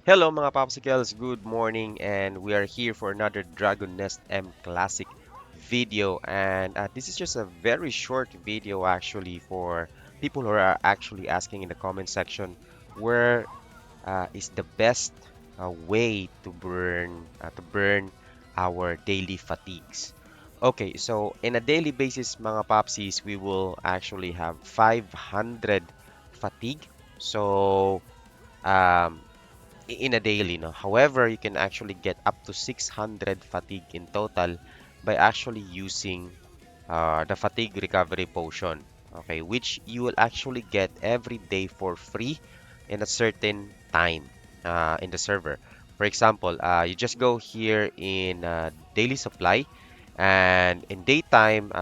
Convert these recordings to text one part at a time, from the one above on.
Hello mga popsicles, good morning, and we are here for another Dragon Nest M Classic video. And this is just a very short video actually for people who are actually asking in the comment section where is the best way to burn our daily fatigues. Okay, so in a daily basis, mga popsies, we will actually have 500 fatigue. So um, in a daily, no. However, you can actually get up to 600 fatigue in total by actually using the fatigue recovery potion, okay, which you will actually get every day for free in a certain time in the server. For example, you just go here in daily supply, and in daytime,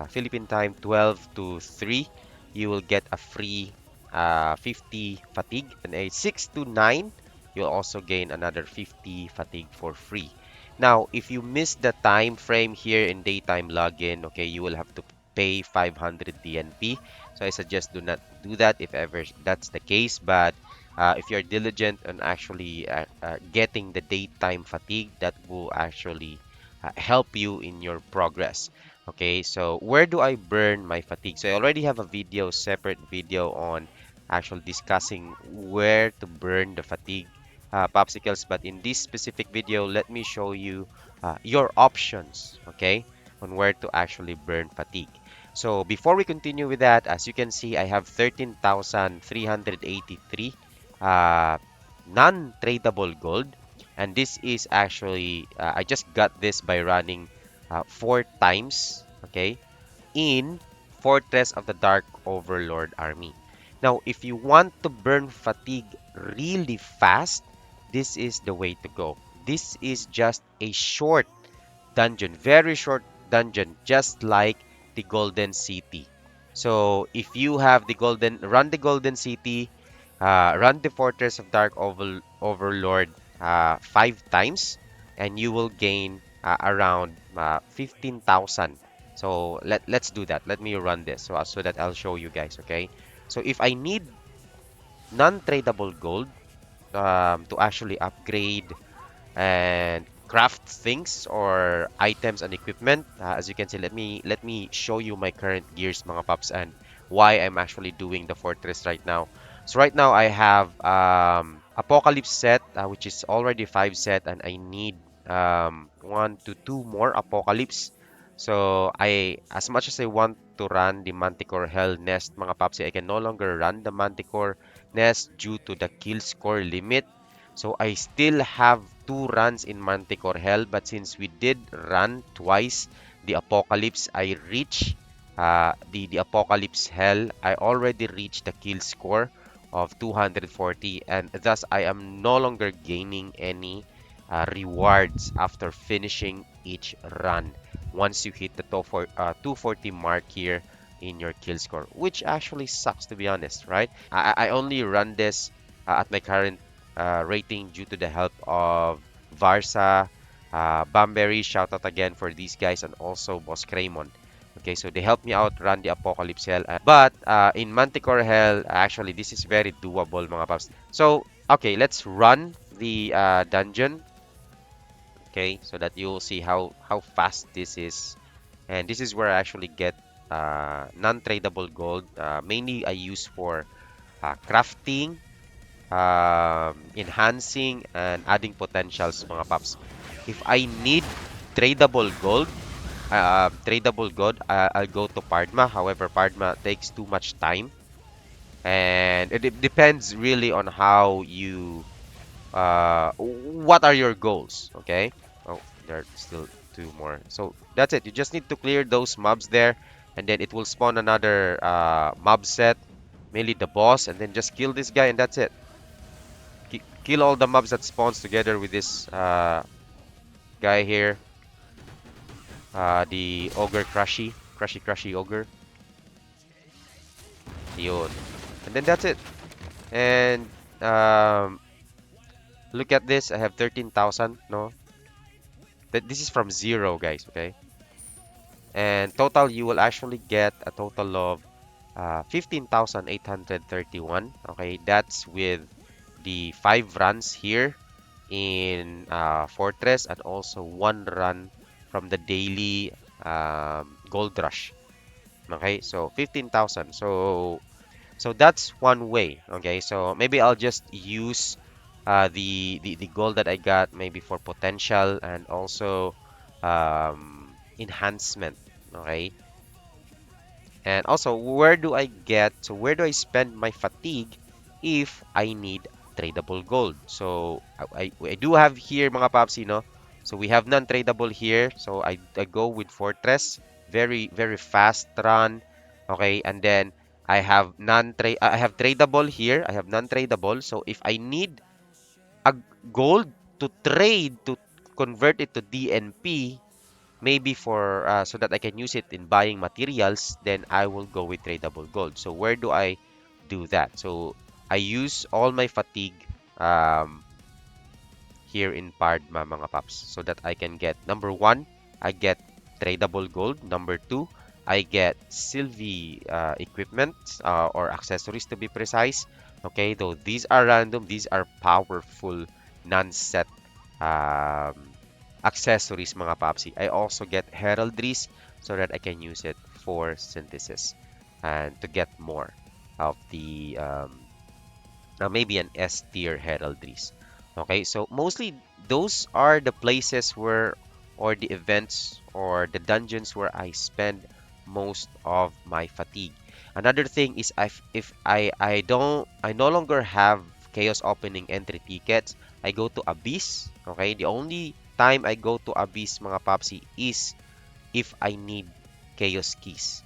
Philippine time 12 to 3, you will get a free 50 fatigue, and a 6 to 9, you'll also gain another 50 fatigue for free. Now, if you miss the time frame here in daytime login, okay, you will have to pay 500 DNP. So I suggest do not do that if ever that's the case. But if you're diligent on actually getting the daytime fatigue, that will actually help you in your progress. Okay, so where do I burn my fatigue? So I already have a video, separate video on actually discussing where to burn the fatigue popsicles, but in this specific video, let me show you your options, okay, on where to actually burn fatigue. So before we continue with that, as you can see, I have 13,383 uh, non-tradable gold, and this is actually I just got this by running 4 times, okay, in Fortress of the Dark Overlord army. Now, if you want to burn fatigue really fast, this is the way to go. This is just a short dungeon, very short dungeon, just like the Golden City. So if you have run the Golden City, run the Fortress of Dark Overlord 5 times, and you will gain around 15,000. So let's do that. Let me run this so that I'll show you guys. Okay. So if I need non-tradable gold to actually upgrade and craft things or items and equipment. As you can see, let me show you my current gears, mga paps, and why I'm actually doing the fortress right now. So right now I have Apocalypse set, which is already 5 set, and I need 1 to 2 more Apocalypse. So as much as I want to run the Manticore Hell Nest, mga paps, I can no longer run the Manticore Nest due to the kill score limit. So I still have 2 runs in Manticore Hell, but since we did run twice the Apocalypse, I reached the Apocalypse Hell. I already reached the kill score of 240, and thus I am no longer gaining any rewards after finishing each run once you hit the 240 mark here in your kill score, which actually sucks, to be honest, right? I only run this at my current rating due to the help of Varsa, Bamberry. Shout out again for these guys, and also Boss Kraymon. Okay, so they helped me out run the Apocalypse Hell. But in Manticore Hell, actually, this is very doable, mga paps. So, okay, let's run the dungeon. Okay, so that you'll see how fast this is. And this is where I actually get non-tradable gold. Mainly I use for crafting, enhancing, and adding potentials, mga paps. If I need tradable gold, I'll go to Pardma. However, Pardma takes too much time, and it depends really on how you what are your goals, okay? Oh, there are still 2 more. So that's it. You just need to clear those mobs there, and then it will spawn another mob set, mainly the boss, and then just kill this guy, and that's it. Kill all the mobs that spawns together with this guy here, the ogre crushy ogre. Yun. And then that's it. And um, look at this. I have 13,000. No, this is from zero, guys. Okay. And total, you will actually get a total of 15,831. Okay, that's with the 5 runs here in Fortress, and also 1 run from the daily Gold Rush. Okay, so 15,000. So that's one way. Okay, so maybe I'll just use the gold that I got maybe for potential and also enhancement. Okay, and also, where do I spend my fatigue if I need tradable gold? So, I do have here mga papsi, no? So, we have non-tradable here. So, I go with Fortress. Very, very fast run. Okay, and then I have tradable here. I have non-tradable. So, if I need a gold to trade to convert it to DNP, maybe for so that I can use it in buying materials, then I will go with tradable gold. So where do I do that? So I use all my fatigue um, here in Pardma mga paps so that I can get number one, I get tradable gold. Number two, I get Sylvie equipment or accessories to be precise. Okay, though these are random, these are powerful non-set um, accessories mga papsi. I also get heraldries so that I can use it for synthesis and to get more of the maybe an S tier heraldries. Okay, so mostly those are the places where, or the events or the dungeons where I spend most of my fatigue. Another thing is if I no longer have chaos opening entry tickets, I go to Abyss. Okay, the only time I go to Abyss mga papsi is if I need chaos keys.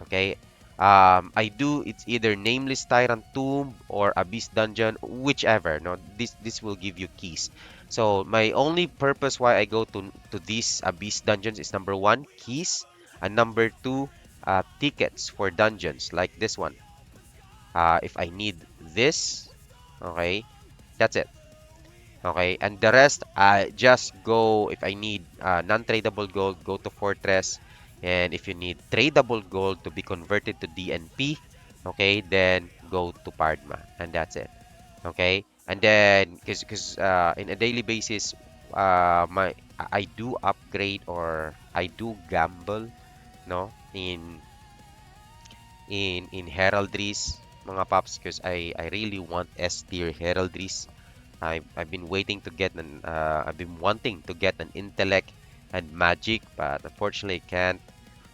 Okay. I do it's either Nameless Tyrant Tomb or Abyss Dungeon, whichever. No, this will give you keys. So my only purpose why I go to these Abyss dungeons is number one, keys, and number two, tickets for dungeons like this one. If I need this, okay, that's it. Okay, and the rest, I just go if I need non-tradable gold, go to Fortress. And if you need tradable gold to be converted to DNP, okay, then go to Pardma. And that's it. Okay, and then because in a daily basis, I do upgrade or I do gamble, no, in heraldries, mga paps, because I really want S tier heraldries. I've been waiting to get I've been wanting to get an intellect and magic, but unfortunately can't.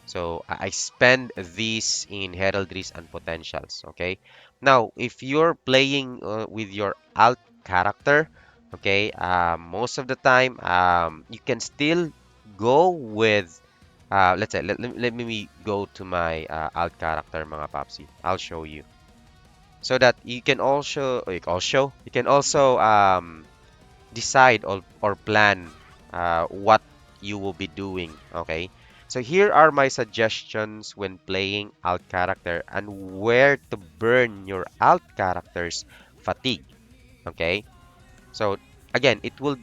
So I spend these in heraldries and potentials. Okay. Now, if you're playing with your alt character, okay, most of the time, you can still go with. Let's say let me go to my alt character, mga papsi. I'll show you so that you can also decide or plan what you will be doing. Okay, so here are my suggestions when playing alt character and where to burn your alt character's fatigue. Okay, so again, it will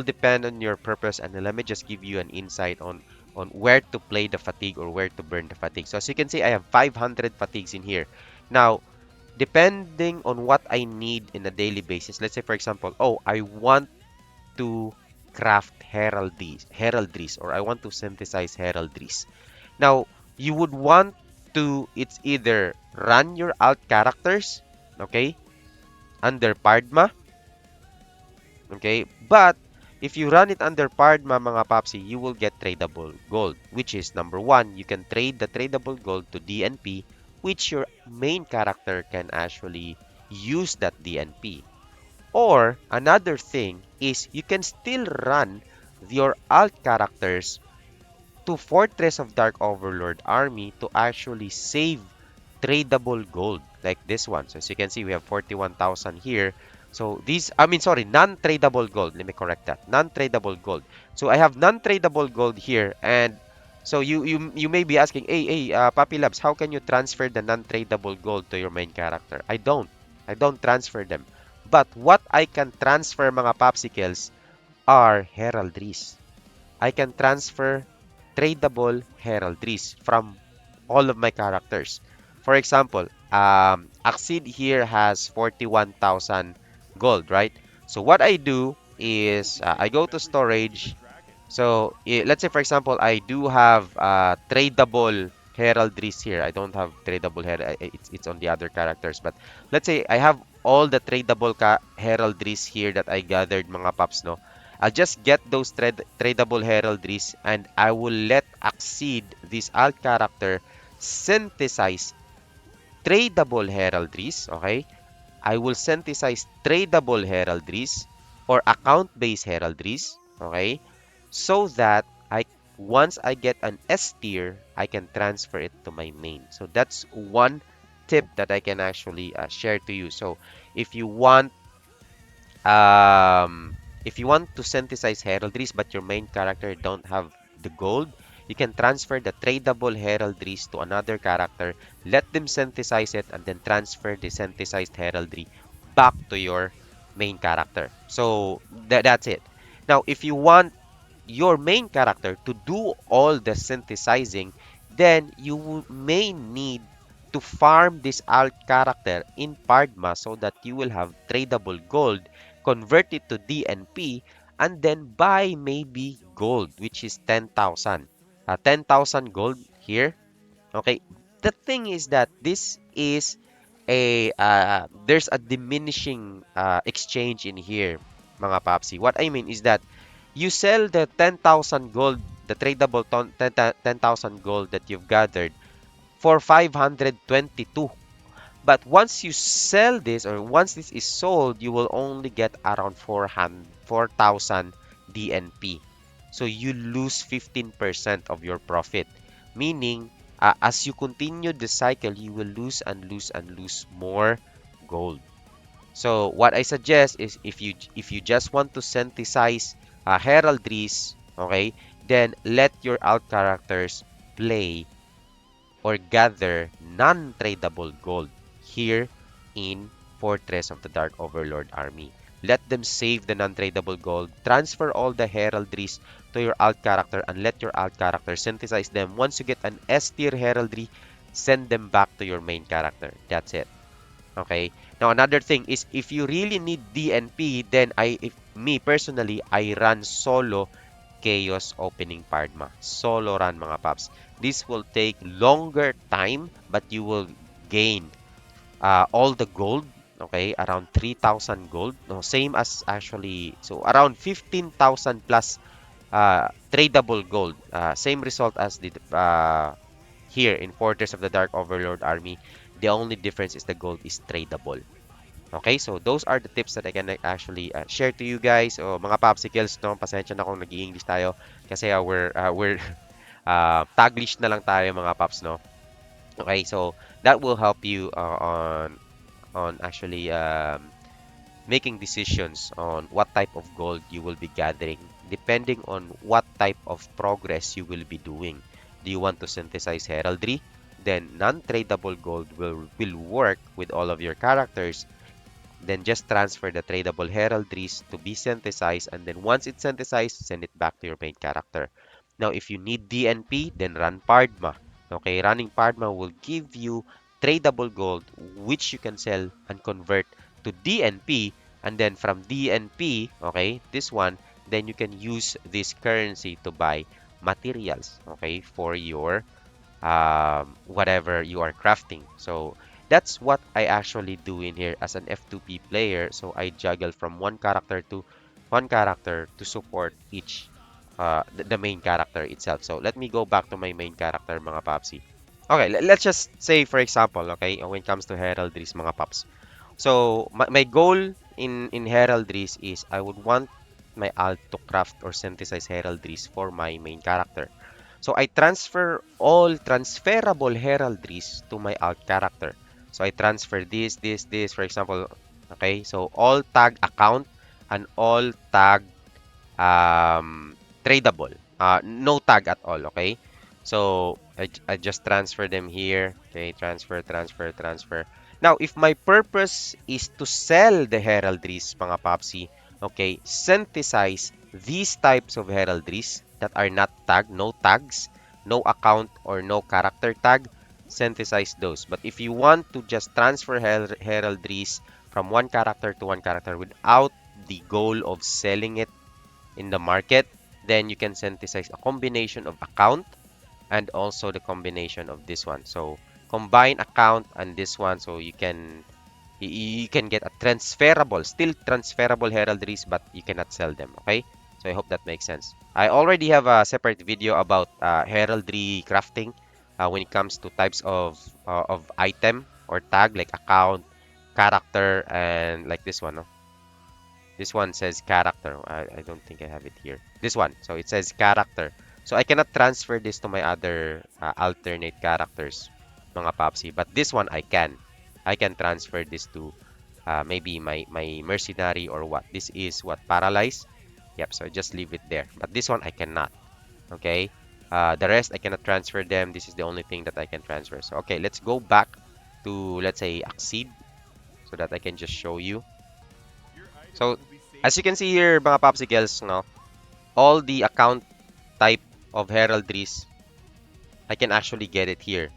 depend on your purpose, and let me just give you an insight on where to play the fatigue or where to burn the fatigue. So as you can see, I have 500 fatigues in here. Now, depending on what I need in a daily basis. Let's say, for example, oh, I want to craft heraldries, or I want to synthesize heraldries. Now, you would want to, it's either run your alt characters, okay, under Pardma, okay, but if you run it under Pardma, mga papsi, you will get tradable gold, which is number one, you can trade the tradable gold to DNP, which your main character can actually use that DNP. Or another thing is you can still run your alt characters to Fortress of Dark Overlord army to actually save tradable gold like this one. So as you can see, we have 41,000 here. So these, I mean, sorry, non-tradable gold. Let me correct that. Non-tradable gold. So I have non-tradable gold here, and so you may be asking, hey, Papi Labs, how can you transfer the non-tradable gold to your main character? I don't transfer them. But what I can transfer, mga popsicles, are heraldries. I can transfer tradable heraldries from all of my characters. For example, Axid here has 41,000 gold, right? So what I do is I go to storage. So let's say, for example, I do have tradable heraldries here. I don't have tradable it's on the other characters. But let's say I have all the tradable heraldries here that I gathered, mga paps, no? I'll just get those tradable heraldries and I will let Exceed, this alt character, synthesize tradable heraldries, okay? I will synthesize tradable heraldries or account-based heraldries, okay? So that once I get an S tier, I can transfer it to my main. So that's one tip that I can actually share to you. So if you want to synthesize heraldries but your main character don't have the gold, you can transfer the tradable heraldries to another character, let them synthesize it, and then transfer the synthesized heraldry back to your main character. So that's it. Now, if you want your main character to do all the synthesizing, then you may need to farm this alt character in Pardma so that you will have tradable gold, convert it to DNP, and then buy maybe gold, which is 10,000. 10,000 gold here. Okay. The thing is that this is there's a diminishing exchange in here, mga papsi. What I mean is that you sell the 10,000 gold, the tradable 10,000 gold that you've gathered for 522. But once you sell this, or once this is sold, you will only get around 4,000 DNP. So you lose 15% of your profit. Meaning, as you continue the cycle, you will lose and lose and lose more gold. So what I suggest is if you just want to synthesize heraldries, okay, then let your alt characters play or gather non-tradable gold here in Fortress of the Dark Overlord army. Let them save the non-tradable gold, transfer all the heraldries to your alt character, and let your alt character synthesize them. Once you get an S tier heraldry, send them back to your main character. That's it. Okay. Now another thing is if you really need DNP, then me personally, I run solo Chaos opening Pardma. Solo run, mga paps. This will take longer time, but you will gain all the gold. Okay, around 3,000 gold. No, same as actually, so around 15,000 plus tradable gold. Same result as the here in Fortress of the Dark Overlord army. The only difference is the gold is tradable. Okay, so those are the tips that I can actually share to you guys. O mga popsicles, no, pasensya na kung nag-i-English tayo kasi we're Taglish na lang tayo, mga pops, no. Okay, so that will help you on actually making decisions on what type of gold you will be gathering depending on what type of progress you will be doing. Do you want to synthesize heraldry? Then non-tradable gold will work with all of your characters. Then just transfer the tradable heraldries to be synthesized, and then once it's synthesized, send it back to your main character. Now, if you need DNP, then run Pardma. Okay, running Pardma will give you tradable gold, which you can sell and convert to DNP, and then from DNP, okay, this one, then you can use this currency to buy materials, okay, for your whatever you are crafting. So that's what I actually do in here as an F2P player. So I juggle from one character to support each the main character itself. So let me go back to my main character, mga papsi. Okay, let's just say for example, okay, when it comes to heraldries, mga paps. So my goal in heraldries is I would want my alt to craft or synthesize heraldries for my main character. So I transfer all transferable heraldries to my alt character. So I transfer this, for example. Okay, so all tag account and all tag tradable. No tag at all, okay? So I just transfer them here. Okay, transfer, transfer, transfer. Now, if my purpose is to sell the heraldries, mga popsy, okay, synthesize these types of heraldries that are not tagged, no tags, no account or no character tag, synthesize those. But if you want to just transfer heraldries from one character to one character without the goal of selling it in the market, then you can synthesize a combination of account and also the combination of this one. So combine account and this one, so you can get a transferable, still transferable heraldries, but you cannot sell them. Okay, so I hope that makes sense. I already have a separate video about heraldry crafting when it comes to types of item or tag like account, character, and like this one. No? This one says character. I don't think I have it here. This one. So it says character. So I cannot transfer this to my other alternate characters, mga Popsy. But this one I can. I can transfer this to maybe my mercenary or what. This is what? Paralyze. Yep, so just leave it there. But this one I cannot. Okay? The rest I cannot transfer them. This is the only thing that I can transfer. So okay, let's go back to, let's say, Accede so that I can just show you. So as you can see here, mga popsicles, no, all the account type of heraldries, I can actually get it here.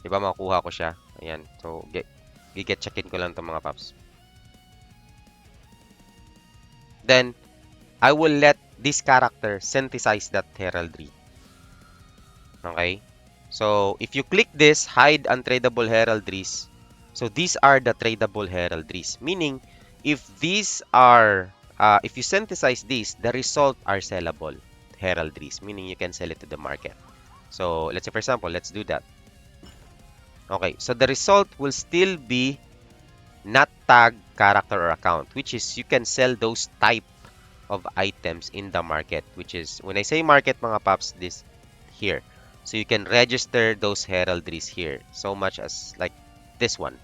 Diba, makukuha ko siya. Ayan. So, check-in ko lang itong mga pops. Then, I will let this character synthesize that heraldry. Okay? So, if you click this, hide untradable heraldries, so these are the tradable heraldries. Meaning, if these are, if you synthesize these, the result are sellable heraldries. Meaning, you can sell it to the market. So, let's say, for example, let's do that. Okay, so the result will still be not tag, character, or account, which is you can sell those type of items in the market, which is, when I say market, mga pops, this here. So you can register those heraldries here, so much as like this one.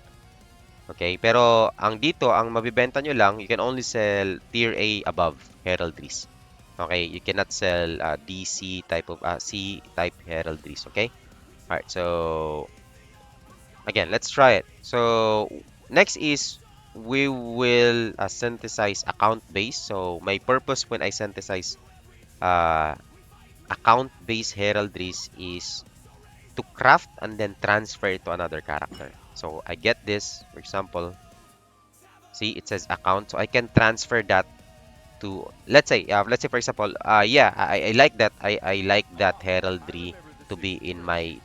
Okay, pero ang dito, ang mabibenta nyo lang, you can only sell tier A above heraldries. Okay, you cannot sell DC type of C type heraldries. Okay, all right. So again, let's try it. So next is we will synthesize account base. So my purpose when I synthesize account base heraldries is to craft and then transfer it to another character. So I get this, for example, see it says account, so I can transfer that to, let's say for example, yeah, I like that, I like that heraldry to be in my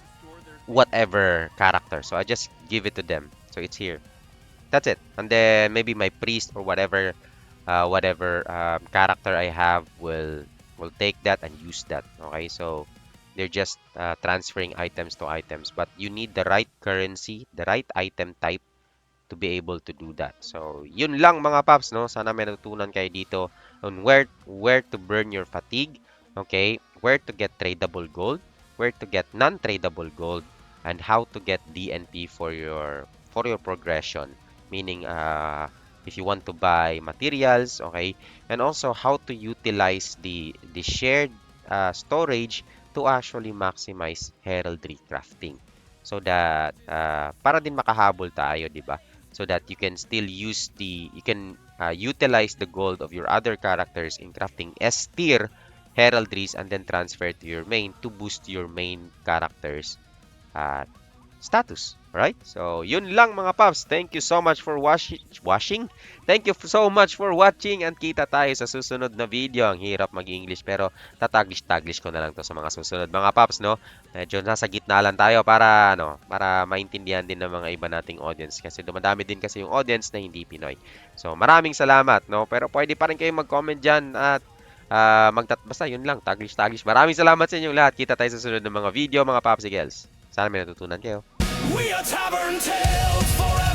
whatever character, so I just give it to them, so it's here. That's it. And then maybe my priest or whatever character I have will take that and use that. Okay, so they're just transferring items to items, but you need the right currency, the right item type to be able to do that. So yun lang mga paps, no? Sana may natutunan kayo dito on where to burn your fatigue, okay? Where to get tradable gold, where to get non-tradable gold, and how to get DNP for your progression. Meaning, if you want to buy materials, okay, and also how to utilize the shared storage to actually maximize heraldry crafting, so that para din makahabol tayo, di ba? So that you can still use you can utilize the gold of your other characters in crafting S tier heraldries and then transfer to your main to boost your main characters status. Right? So, yun lang mga paps. Thank you so much for watching. Thank you so much for watching and kita tayo sa susunod na video. Ang hirap mag-English pero tataglish-taglish ko na lang to sa mga susunod mga paps, no? Medyo nasa gitna lang tayo para maintindihan din ng mga iba nating audience kasi dumadami din kasi yung audience na hindi Pinoy. So, maraming salamat, no? Pero pwede pa rin kayong mag-comment dyan at basta yun lang, taglish-taglish. Maraming salamat sa inyong lahat. Kita tayo sa susunod ng mga video, mga papsigels. Sana may natutunan kayo. We are Tavern Tales forever.